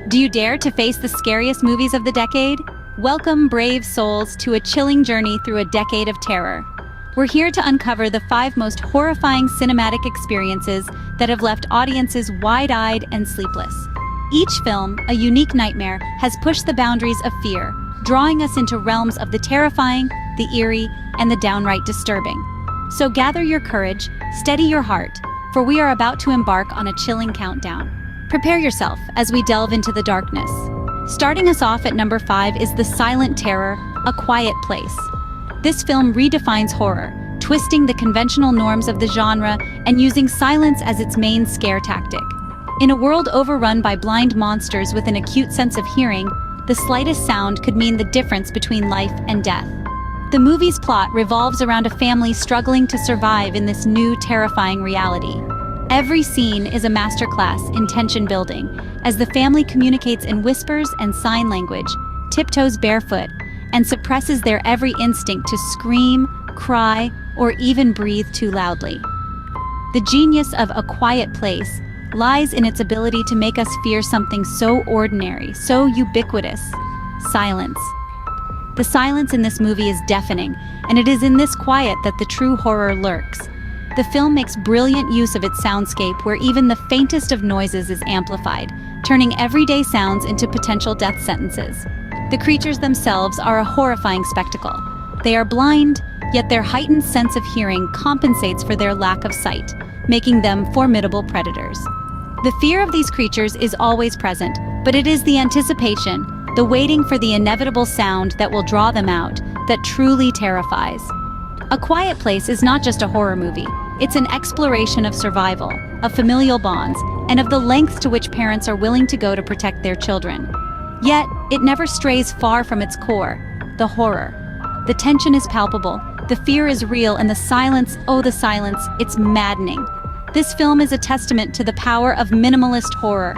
Do you dare to face the scariest movies of the decade? Welcome, brave souls, to a chilling journey through a decade of terror. We're here to uncover the 5 most horrifying cinematic experiences that have left audiences wide-eyed and sleepless. Each film, a unique nightmare, has pushed the boundaries of fear, drawing us into realms of the terrifying, the eerie, and the downright disturbing. So gather your courage, steady your heart, for we are about to embark on a chilling countdown. Prepare yourself as we delve into the darkness. Starting us off at number 5 is The Silent Terror, A Quiet Place. This film redefines horror, twisting the conventional norms of the genre and using silence as its main scare tactic. In a world overrun by blind monsters with an acute sense of hearing, the slightest sound could mean the difference between life and death. The movie's plot revolves around a family struggling to survive in this new, terrifying reality. Every scene is a masterclass in tension building, as the family communicates in whispers and sign language, tiptoes barefoot, and suppresses their every instinct to scream, cry, or even breathe too loudly. The genius of A Quiet Place lies in its ability to make us fear something so ordinary, so ubiquitous: silence. The silence in this movie is deafening, and it is in this quiet that the true horror lurks. The film makes brilliant use of its soundscape, where even the faintest of noises is amplified, turning everyday sounds into potential death sentences. The creatures themselves are a horrifying spectacle. They are blind, yet their heightened sense of hearing compensates for their lack of sight, making them formidable predators. The fear of these creatures is always present, but it is the anticipation, the waiting for the inevitable sound that will draw them out, that truly terrifies. A Quiet Place is not just a horror movie. It's an exploration of survival, of familial bonds, and of the lengths to which parents are willing to go to protect their children. Yet, it never strays far from its core: the horror. The tension is palpable, the fear is real, and the silence, oh the silence, it's maddening. This film is a testament to the power of minimalist horror.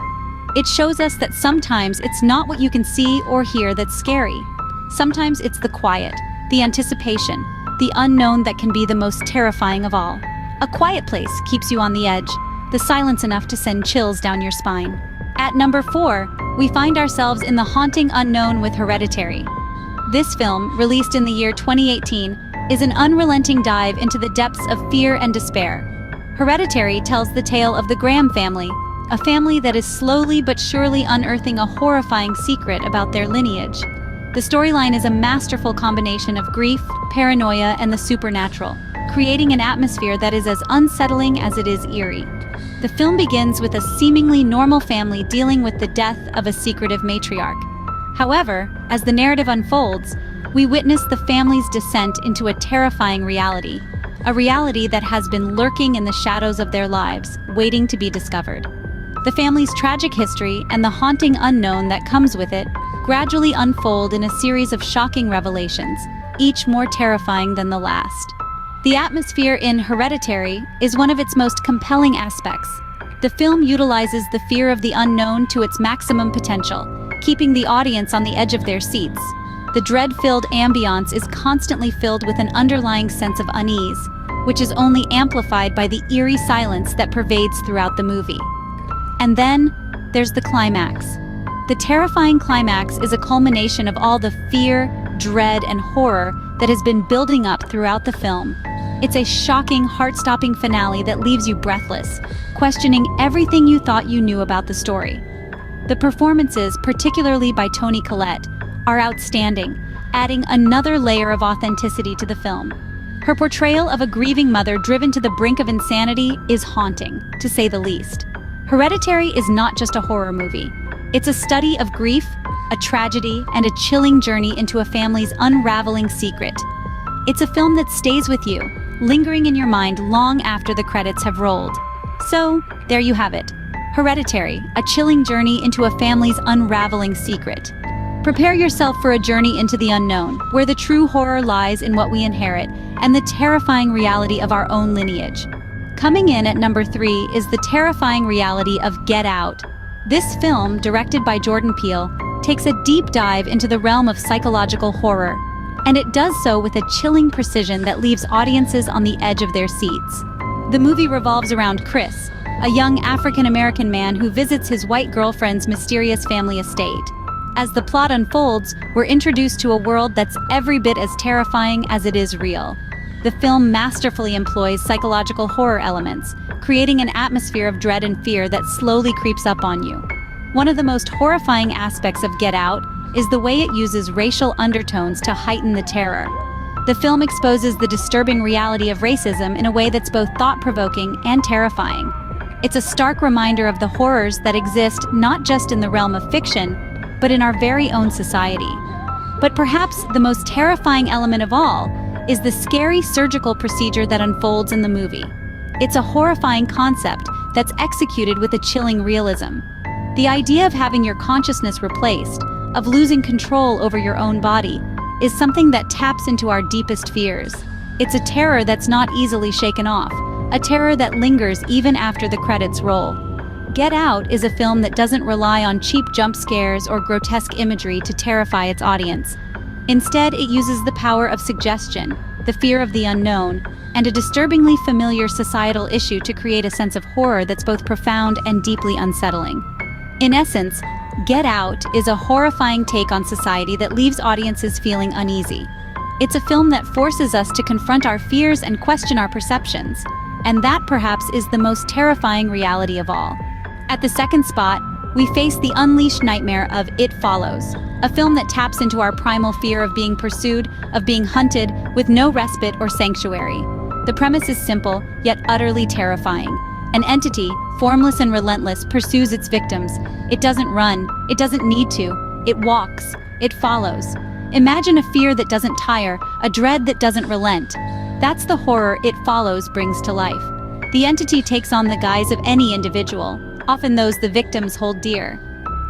It shows us that sometimes it's not what you can see or hear that's scary. Sometimes it's the quiet, the anticipation, the unknown that can be the most terrifying of all. A Quiet Place keeps you on the edge, the silence enough to send chills down your spine. At number 4, we find ourselves in the haunting unknown with Hereditary. This film, released in the year 2018, is an unrelenting dive into the depths of fear and despair. Hereditary tells the tale of the Graham family, a family that is slowly but surely unearthing a horrifying secret about their lineage. The storyline is a masterful combination of grief, paranoia, and the supernatural, creating an atmosphere that is as unsettling as it is eerie. The film begins with a seemingly normal family dealing with the death of a secretive matriarch. However, as the narrative unfolds, we witness the family's descent into a terrifying reality, a reality that has been lurking in the shadows of their lives, waiting to be discovered. The family's tragic history and the haunting unknown that comes with it gradually unfold in a series of shocking revelations, each more terrifying than the last. The atmosphere in Hereditary is one of its most compelling aspects. The film utilizes the fear of the unknown to its maximum potential, keeping the audience on the edge of their seats. The dread-filled ambiance is constantly filled with an underlying sense of unease, which is only amplified by the eerie silence that pervades throughout the movie. And then, there's the climax. The terrifying climax is a culmination of all the fear, dread, and horror that has been building up throughout the film. It's a shocking, heart-stopping finale that leaves you breathless, questioning everything you thought you knew about the story. The performances, particularly by Toni Collette, are outstanding, adding another layer of authenticity to the film. Her portrayal of a grieving mother driven to the brink of insanity is haunting, to say the least. Hereditary is not just a horror movie. It's a study of grief, a tragedy, and a chilling journey into a family's unraveling secret. It's a film that stays with you, lingering in your mind long after the credits have rolled. So, there you have it. Hereditary, a chilling journey into a family's unraveling secret. Prepare yourself for a journey into the unknown, where the true horror lies in what we inherit and the terrifying reality of our own lineage. Coming in at number 3 is the terrifying reality of Get Out. This film, directed by Jordan Peele, takes a deep dive into the realm of psychological horror, and it does so with a chilling precision that leaves audiences on the edge of their seats. The movie revolves around Chris, a young African-American man who visits his white girlfriend's mysterious family estate. As the plot unfolds, we're introduced to a world that's every bit as terrifying as it is real. The film masterfully employs psychological horror elements, creating an atmosphere of dread and fear that slowly creeps up on you. One of the most horrifying aspects of Get Out is the way it uses racial undertones to heighten the terror. The film exposes the disturbing reality of racism in a way that's both thought-provoking and terrifying. It's a stark reminder of the horrors that exist not just in the realm of fiction, but in our very own society. But perhaps the most terrifying element of all is the scary surgical procedure that unfolds in the movie. It's a horrifying concept that's executed with a chilling realism. The idea of having your consciousness replaced, of losing control over your own body, is something that taps into our deepest fears. It's a terror that's not easily shaken off, a terror that lingers even after the credits roll. Get Out is a film that doesn't rely on cheap jump scares or grotesque imagery to terrify its audience. Instead, it uses the power of suggestion, the fear of the unknown, and a disturbingly familiar societal issue to create a sense of horror that's both profound and deeply unsettling. In essence, Get Out is a horrifying take on society that leaves audiences feeling uneasy. It's a film that forces us to confront our fears and question our perceptions, and that perhaps is the most terrifying reality of all. At the second spot, we face the unleashed nightmare of It Follows, a film that taps into our primal fear of being pursued, of being hunted, with no respite or sanctuary. The premise is simple, yet utterly terrifying. An entity, formless and relentless, pursues its victims. It doesn't run, it doesn't need to, it walks, it follows. Imagine a fear that doesn't tire, a dread that doesn't relent. That's the horror It Follows brings to life. The entity takes on the guise of any individual, often those the victims hold dear.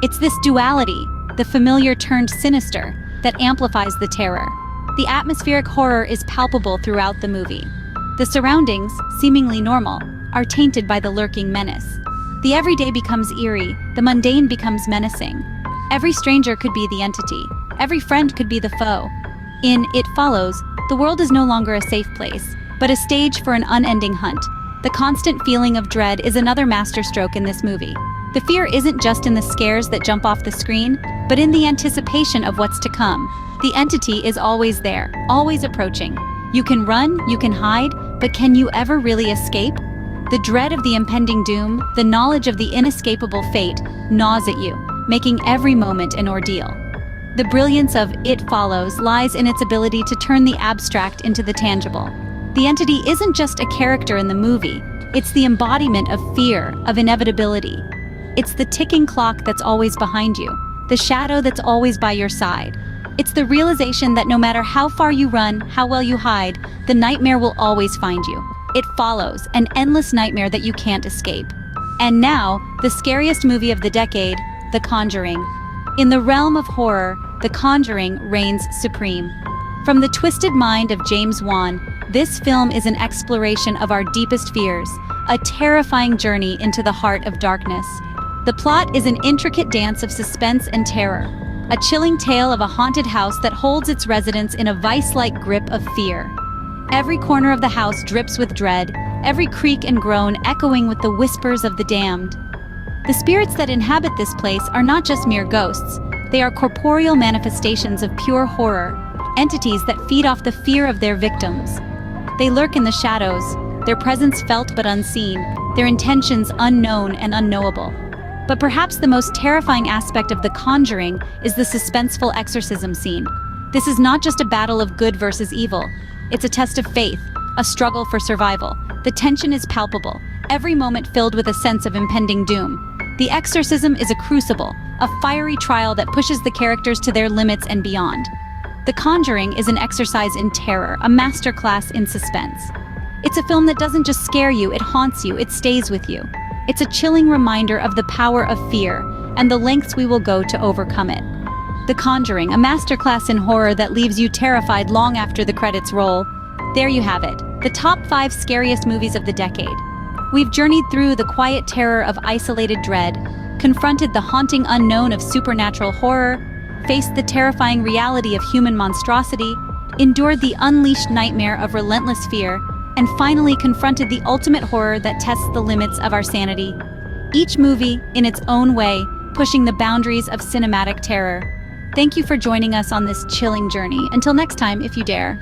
It's this duality, the familiar turned sinister, that amplifies the terror. The atmospheric horror is palpable throughout the movie. The surroundings, seemingly normal, are tainted by the lurking menace. The everyday becomes eerie, the mundane becomes menacing. Every stranger could be the entity, every friend could be the foe. In It Follows, the world is no longer a safe place, but a stage for an unending hunt. The constant feeling of dread is another masterstroke in this movie. The fear isn't just in the scares that jump off the screen, but in the anticipation of what's to come. The entity is always there, always approaching. You can run, you can hide, but can you ever really escape? The dread of the impending doom, the knowledge of the inescapable fate, gnaws at you, making every moment an ordeal. The brilliance of It Follows lies in its ability to turn the abstract into the tangible. The entity isn't just a character in the movie, it's the embodiment of fear, of inevitability. It's the ticking clock that's always behind you, the shadow that's always by your side. It's the realization that no matter how far you run, how well you hide, the nightmare will always find you. It follows, an endless nightmare that you can't escape. And now, the scariest movie of the decade, The Conjuring. In the realm of horror, The Conjuring reigns supreme. From the twisted mind of James Wan, this film is an exploration of our deepest fears, a terrifying journey into the heart of darkness. The plot is an intricate dance of suspense and terror, a chilling tale of a haunted house that holds its residents in a vice-like grip of fear. Every corner of the house drips with dread, every creak and groan echoing with the whispers of the damned. The spirits that inhabit this place are not just mere ghosts, they are corporeal manifestations of pure horror, entities that feed off the fear of their victims. They lurk in the shadows, their presence felt but unseen, their intentions unknown and unknowable. But perhaps the most terrifying aspect of The Conjuring is the suspenseful exorcism scene. This is not just a battle of good versus evil, it's a test of faith, a struggle for survival. The tension is palpable, every moment filled with a sense of impending doom. The exorcism is a crucible, a fiery trial that pushes the characters to their limits and beyond. The Conjuring is an exercise in terror, a masterclass in suspense. It's a film that doesn't just scare you, it haunts you, it stays with you. It's a chilling reminder of the power of fear and the lengths we will go to overcome it. The Conjuring, a masterclass in horror that leaves you terrified long after the credits roll. There you have it, the top 5 scariest movies of the decade. We've journeyed through the quiet terror of isolated dread, confronted the haunting unknown of supernatural horror, faced the terrifying reality of human monstrosity, endured the unleashed nightmare of relentless fear, and finally confronted the ultimate horror that tests the limits of our sanity. Each movie, in its own way, pushing the boundaries of cinematic terror. Thank you for joining us on this chilling journey. Until next time, if you dare.